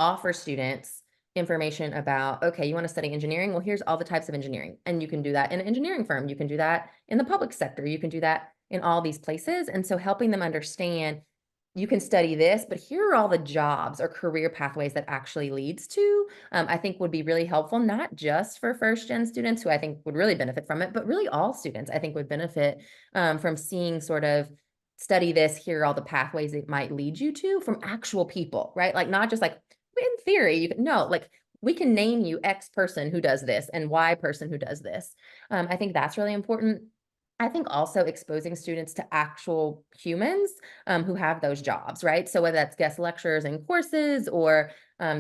offer students information about, okay, you want to study engineering? Well, here's all the types of engineering. And you can do that in an engineering firm. You can do that in the public sector. You can do that in all these places. And so helping them understand you can study this, but here are all the jobs or career pathways that actually leads to, I think would be really helpful, not just for first gen students who I think would really benefit from it, but really all students I think would benefit from seeing sort of study this, here are all the pathways it might lead you to from actual people, right? Like not just like in theory, you can no, like we can name you X person who does this and Y person who does this. I think that's really important. I think also exposing students to actual humans who have those jobs, right? So whether that's guest lecturers and courses or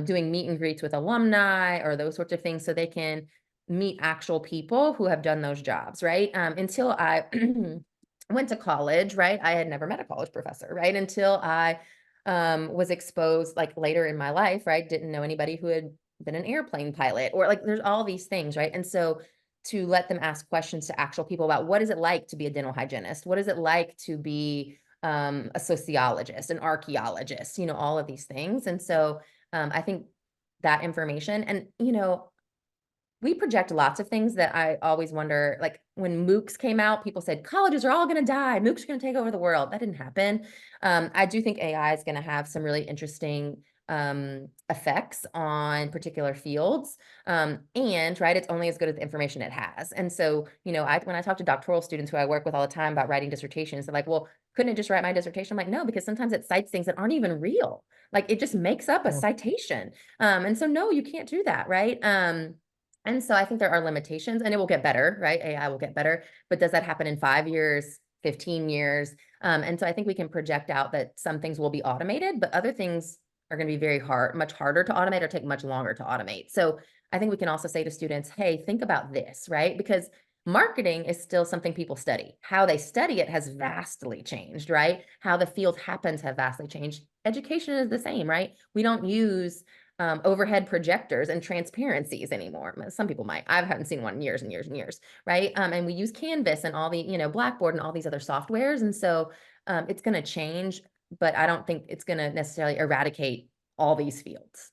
doing meet and greets with alumni or those sorts of things so they can meet actual people who have done those jobs, right? Until I went to college, right? I had never met a college professor, right? Until I was exposed like later in my life, right? Didn't know anybody who had been an airplane pilot or like there's all these things, right? And so to let them ask questions to actual people about what is it like to be a dental hygienist? What is it like to be a sociologist, an archaeologist, all of these things. And so I think that information and, we project lots of things that I always wonder, like when MOOCs came out, people said colleges are all going to die. MOOCs are going to take over the world. That didn't happen. I do think AI is going to have some really interesting effects on particular fields. And right, it's only as good as the information it has. And so, when I talk to doctoral students who I work with all the time about writing dissertations, they're like, well, couldn't it just write my dissertation? I'm like, no, because sometimes it cites things that aren't even real. Like it just makes up a Oh, citation. And so, no, you can't do that. Right. And so I think there are limitations and it will get better, right? AI will get better, but does that happen in 5 years, 15 years? And so I think we can project out that some things will be automated, but other things are going to be much harder to automate or take much longer to automate. So I think we can also say to students, hey, think about this, right? Because marketing is still something people study. How they study it has vastly changed, right? How the field happens have vastly changed. Education is the same, right? We don't use overhead projectors and transparencies anymore. Some people might. I haven't seen one in years and years and years, right? And we use Canvas and all the, Blackboard and all these other softwares. And so it's going to change, but I don't think it's going to necessarily eradicate all these fields.